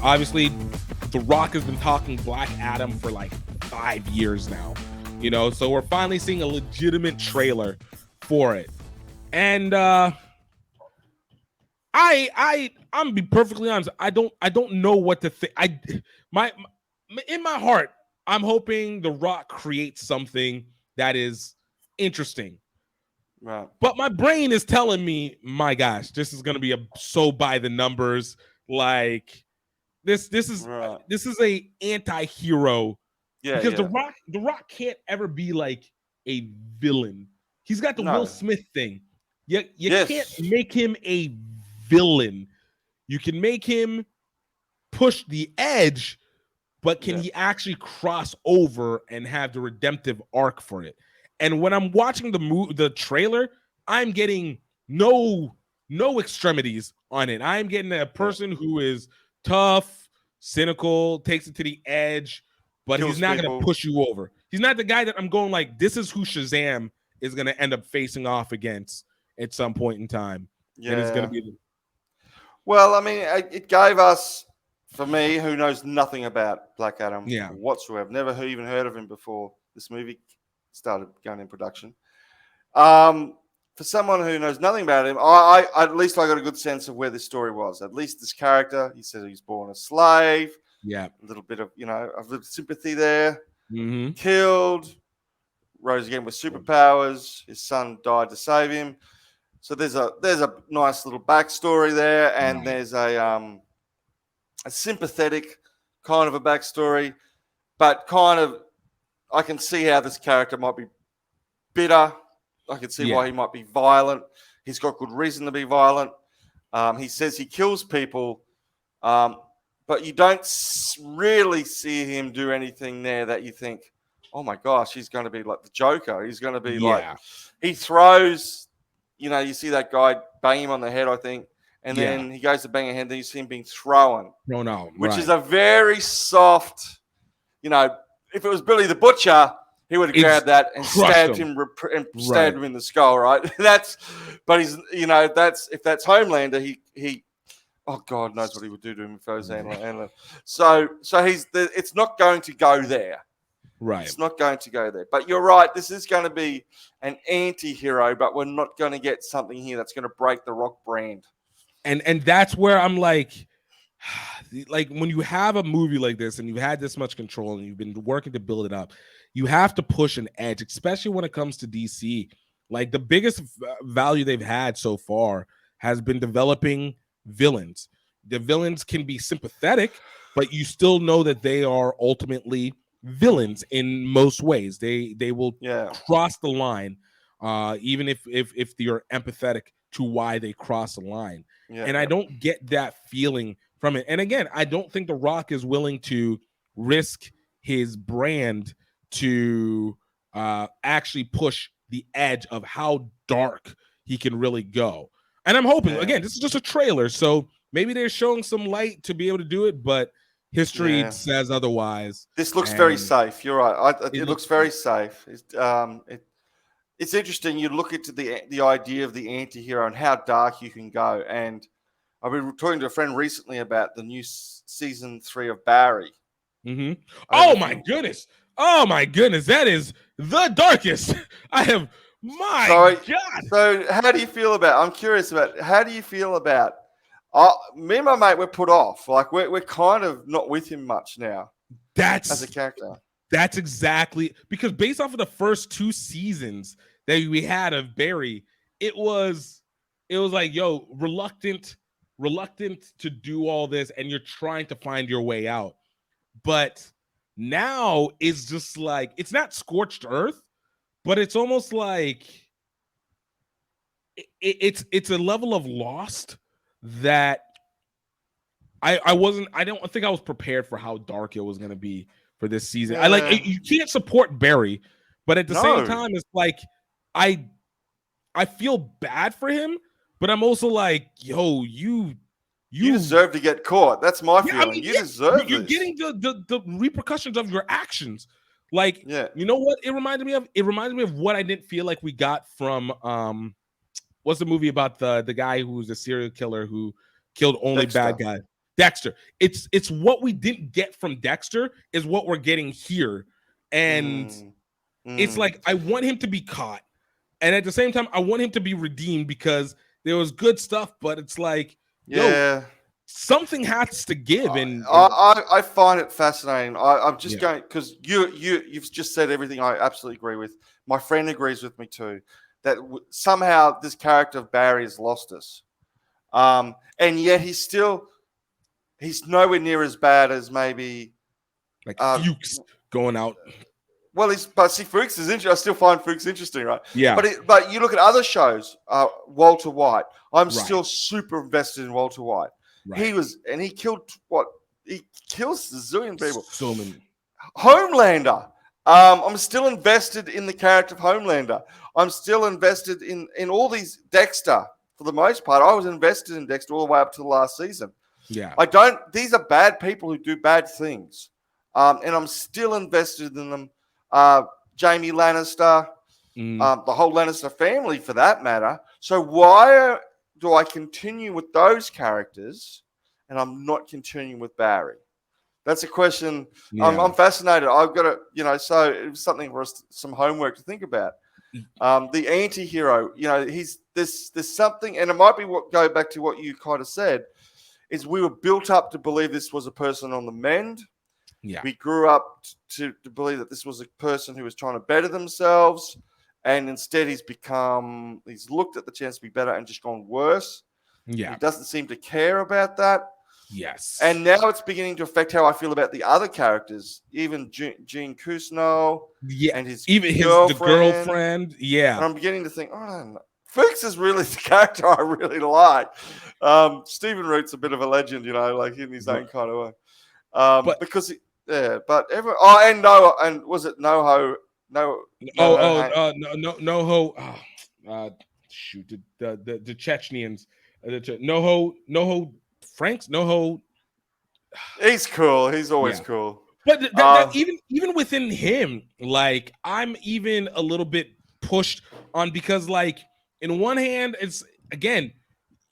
Obviously, The Rock has been talking Black Adam for like 5 years now, so we're finally seeing a legitimate trailer for it. And I'm gonna be perfectly honest. I don't know what to think. In my heart, I'm hoping The Rock creates something that is interesting. Right. But my brain is telling me, my gosh, this is gonna be so by the numbers. Like this is Right. a anti-hero. Yeah, Because yeah. The Rock can't ever be like a villain. He's got the Will No. Smith thing. You Yes. can't make him a villain. You can make him push the edge, but can he actually cross over and have the redemptive arc for it? And when I'm watching the trailer, I'm getting no extremities on it. I'm getting a person who is tough, cynical, takes it to the edge, but Kills he's not going people. to push you over. He's not the guy that I'm going like, this is who Shazam is going to end up facing off against at some point in time. Yeah. And it's going to be Well, I mean, it gave us, for me, who knows nothing about Black Adam whatsoever, never even heard of him before this movie started going in production. For someone who knows nothing about him, I at least I got a good sense of where this story was. At least this character, he said he was born a slave. Yeah. A little bit of, a little sympathy there. Mm-hmm. Killed. Rose again with superpowers. His son died to save him. So there's a nice little backstory there, and there's a sympathetic kind of a backstory, but kind of I can see how this character might be bitter. I can see why he might be violent. He's got good reason to be violent. He says he kills people, but you don't really see him do anything there that you think, oh my gosh, he's going to be like the Joker. He's going to be like, he throws, you see that guy bang him on the head, I think, and then he goes to bang a head, then you see him being thrown. Which is a very soft, if it was Billy the Butcher, he would have grabbed that and stabbed him in the skull, right? But he's, if that's Homelander, he oh God knows what he would do to him if I was Handler. So it's not going to go there. Right. It's not going to go there. But you're right. This is going to be an anti-hero, but we're not going to get something here that's going to break the Rock brand. And that's where I'm like when you have a movie like this and you've had this much control and you've been working to build it up, you have to push an edge, especially when it comes to DC. Like the biggest value they've had so far has been developing villains. The villains can be sympathetic, but you still know that they are ultimately villains in most ways. They will cross the line, even if you're empathetic to why they cross the line. And I don't get that feeling from it. And again, I don't think The Rock is willing to risk his brand to actually push the edge of how dark he can really go. And I'm hoping, again, this is just a trailer, so maybe they're showing some light to be able to do it, but history says otherwise. This looks very safe. You're right. It looks very safe. It's interesting. You look into the idea of the anti-hero and how dark you can go. And I've been talking to a friend recently about the new season 3 of Barry. Mm-hmm. Oh my goodness! That is the darkest I have. God. So how do you feel about? I'm curious about. How do you feel about? Me and my mate were put off. Like we're kind of not with him much now. As a character. That's exactly because based off of the first 2 seasons that we had of Barry, it was like, yo, reluctant to do all this, and you're trying to find your way out. But now it's just like, it's not scorched earth, but it's almost like it's a level of Lost that I don't think I was prepared for how dark it was going to be for this season. You can't support Barry, but at the same time, it's like I feel bad for him, but I'm also like, yo, you deserve to get caught. That's my feeling. I mean, you deserve. You're getting the repercussions of your actions. Like, you know what? It reminded me of what I didn't feel like we got from what's the movie about the guy who's a serial killer who killed only Dexter. bad guys? Dexter. It's what we didn't get from Dexter is what we're getting here. And it's like I want him to be caught. And at the same time, I want him to be redeemed because there was good stuff, but it's like, yo, something has to give. And I find it fascinating. I'm just going because you've just said everything I absolutely agree with. My friend agrees with me too that somehow this character of Barry has lost us, and yet he's nowhere near as bad as maybe like Fuchs going out. Well, Fuchs is interesting. I still find Fuchs interesting, right? Yeah. But you look at other shows, Walter White. I'm still super invested in Walter White. Right. He killed what? He kills a zillion people. So many. Homelander. I'm still invested in the character of Homelander. I'm still invested in all these Dexter for the most part. I was invested in Dexter all the way up to the last season. Yeah. These are bad people who do bad things. And I'm still invested in them. Jamie Lannister, the whole Lannister family for that matter. So why do I continue with those characters and I'm not continuing with Barry? That's a question. Yeah. I'm fascinated. I've got to, so it was something for us, some homework to think about. The anti-hero, there's something, and it might be go back to what you kind of said, is we were built up to believe this was a person on the mend. Yeah. We grew up to believe that this was a person who was trying to better themselves, and instead he's looked at the chance to be better and just gone worse. Yeah. He doesn't seem to care about that. Yes. And now it's beginning to affect how I feel about the other characters, even Gene Cousineau and his girlfriend. Yeah. And I'm beginning to think, Fuchs is really the character I really like. Stephen Root's a bit of a legend, like in his own kind of way. And Noah, and was it NoHo? Shoot, the Chechenians, NoHo Franks, NoHo. He's cool. He's always cool. But even within him, like I'm even a little bit pushed on because, like, in one hand, it's again,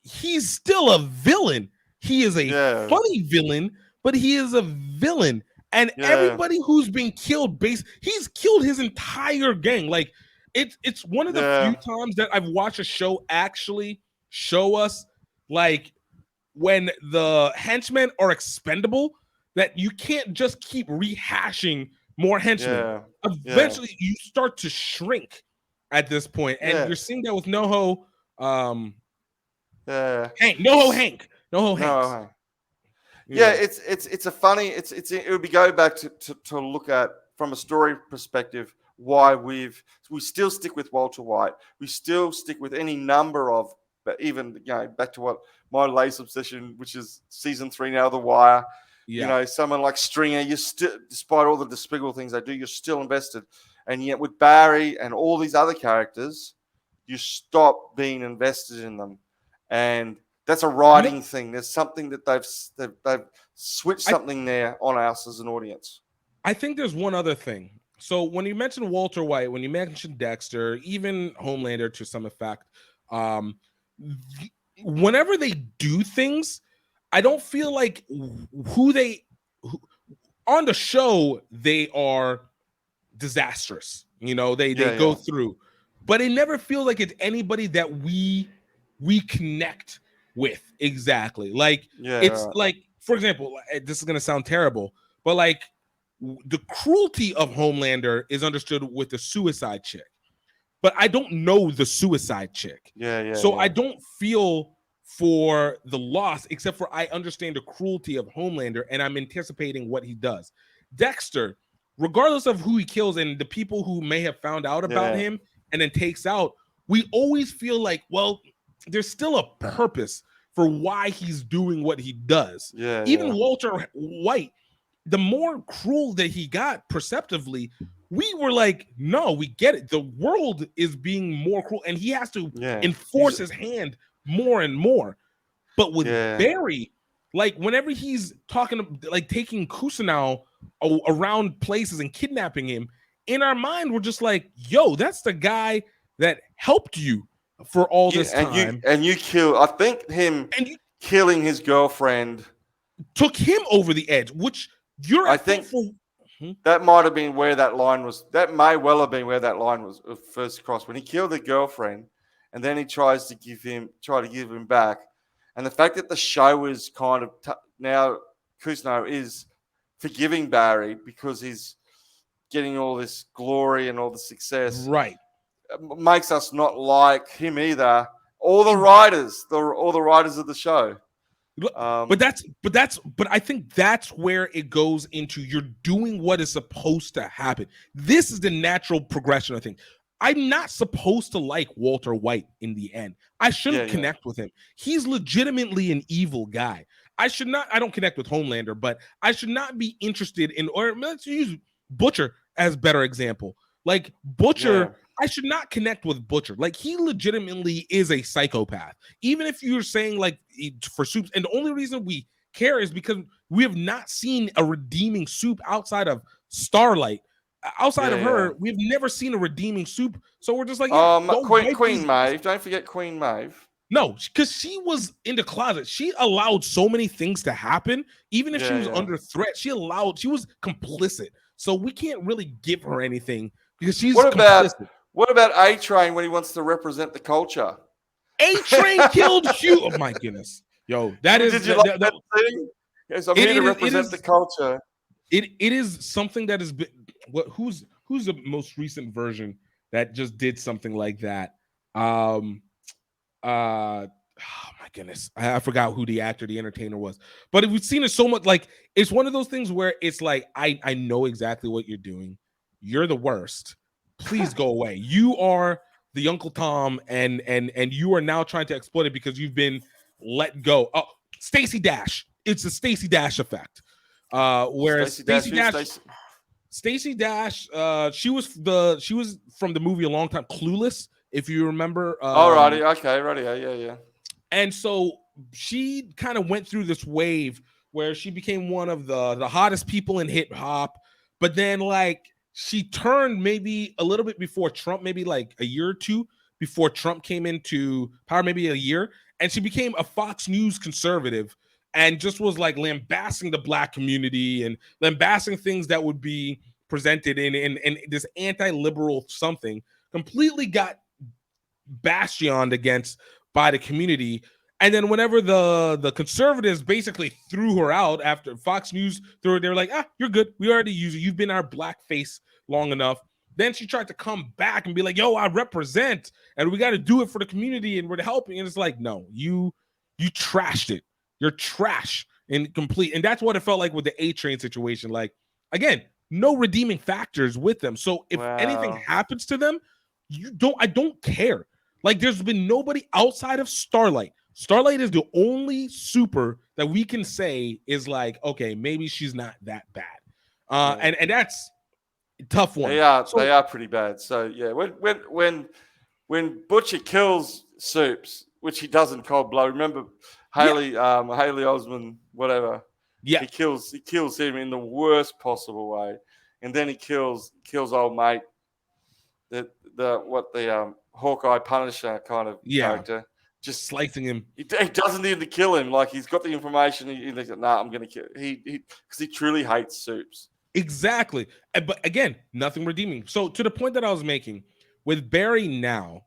he's still a villain. He is a funny villain. But he is a villain, and everybody who's been killed, he's killed his entire gang. Like it's one of the few times that I've watched a show actually show us, like, when the henchmen are expendable, that you can't just keep rehashing more henchmen. Eventually, you start to shrink at this point, and you're seeing that with NoHo. Hank. Yeah, it's a funny. It would be go back to look at from a story perspective why we still stick with Walter White. We still stick with any number of, but even back to what my latest obsession, which is season 3 now, The Wire. Yeah. Someone like Stringer, you still, despite all the despicable things they do, you're still invested. And yet with Barry and all these other characters, you stop being invested in them, and that's a writing thing. There's something that they've switched something there on us as an audience. I think there's one other thing. So when you mentioned Walter White, when you mentioned Dexter, even Homelander to some effect, whenever they do things, I don't feel like on the show they are disastrous. They go through, but it never feels like it's anybody that we connect with exactly. Like like, for example, this is gonna sound terrible, but like the cruelty of Homelander is understood with the suicide chick, but I don't know the suicide chick. So I don't feel for the loss, except for I understand the cruelty of Homelander, and I'm anticipating what he does. Dexter, regardless of who he kills and the people who may have found out about him and then takes out, we always feel like, well, there's still a purpose for why he's doing what he does. Even Walter White, the more cruel that he got perceptively, we were like, no, we get it. The world is being more cruel, and he has to enforce his hand more and more. But with Barry, like whenever he's talking, like taking Cousineau around places and kidnapping him, in our mind, we're just like, yo, that's the guy that helped you for all this time. I think him killing his girlfriend took him over the edge, which you're I think that might have been where that line was. That may well have been where that line was first crossed when he killed the girlfriend, and then he tries to give him back. And the fact that the show is kind of now Kuzno is forgiving Barry because he's getting all this glory and all the success, right, makes us not like him either. All the writers of the show. But I think that's where it goes into you're doing what is supposed to happen. This is the natural progression, I think. I'm not supposed to like Walter White in the end. I shouldn't connect with him. He's legitimately an evil guy. I don't connect with Homelander, but I should not be interested in, or let's use Butcher as better example. Like Butcher, I should not connect with Butcher. Like he legitimately is a psychopath. Even if you're saying like for Soups, and the only reason we care is because we have not seen a redeeming Soup outside of Starlight. Outside of her, we've never seen a redeeming Soup. So we're just like, Queen Maeve. Don't forget Queen Maeve. No, because she was in the closet. She allowed so many things to happen. Even if she was under threat, she was complicit. So we can't really give her anything because she's complicit. What about A-Train when he wants to represent the culture? A-Train killed Hugh. Oh my goodness. Yo, that is. Did you like that thing? Yes, I'm here to represent the culture. It is something that has been. Who's the most recent version that just did something like that? Oh my goodness, I forgot who the entertainer was, but we've seen it so much. Like it's one of those things where it's like I know exactly what you're doing. You're the worst. Please go away. You are the Uncle Tom, and you are now trying to exploit it because you've been let go. Oh, Stacey Dash. It's the Stacey Dash effect. Whereas Stacey Dash, she was from the movie a long time, Clueless, if you remember. Righty, yeah. And so she kind of went through this wave where she became one of the hottest people in hip hop, but then like she turned maybe a little bit before Trump, maybe like a year or two before Trump came into power, maybe a year, and she became a Fox News conservative. And just was like lambasting the Black community and lambasting things that would be presented in this anti-liberal something, completely got bastioned against by the community. And then whenever the conservatives basically threw her out after Fox News threw her, they were like, you're good. We already use you. You've been our black face long enough. Then she tried to come back and be like, yo, I represent and we got to do it for the community and we're helping. And it's like, no, you trashed it. You're trash and complete. And that's what it felt like with the A-Train situation. Like, again, no redeeming factors with them. So if anything happens to them, I don't care. Like, there's been nobody outside of Starlight. Starlight is the only super that we can say is like, okay, maybe she's not that bad. And that's a tough one. They are pretty bad. So yeah, when Butcher kills Soups, which he does in cold blood, remember Haley Osmond, whatever. Yeah, he kills him in the worst possible way, and then he kills old mate, the Hawkeye Punisher kind of character, just slicing him. He doesn't need to kill him. Like he's got the information. He's like, nah, I'm gonna kill. Because he truly hates Soups. Exactly, but again, nothing redeeming. So to the point that I was making with Barry now,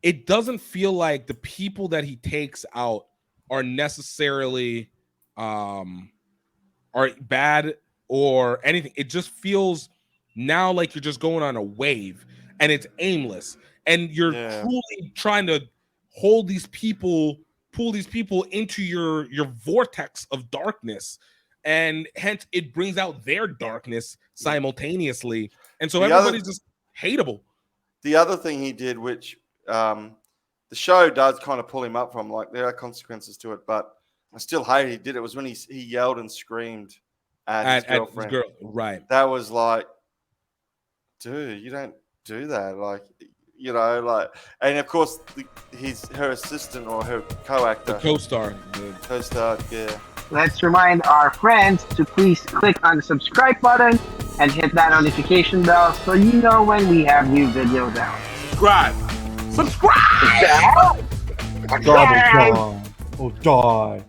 it doesn't feel like the people that he takes out are necessarily are bad or anything. It just feels now like you're just going on a wave and it's aimless and you're truly trying to pull these people into your vortex of darkness, and hence it brings out their darkness simultaneously, and so everybody's just hateable. The other thing he did, which the show does kind of pull him up from, like there are consequences to it, but I still hate he did it, was when he yelled and screamed at his girlfriend. Right. That was like, dude, you don't do that. Like, you know, like, and of course her assistant or her co-actor. The co-star. Yeah. Let's remind our friends to please click on the subscribe button and hit that notification bell so you know when we have new videos out. Subscribe! Double die or die.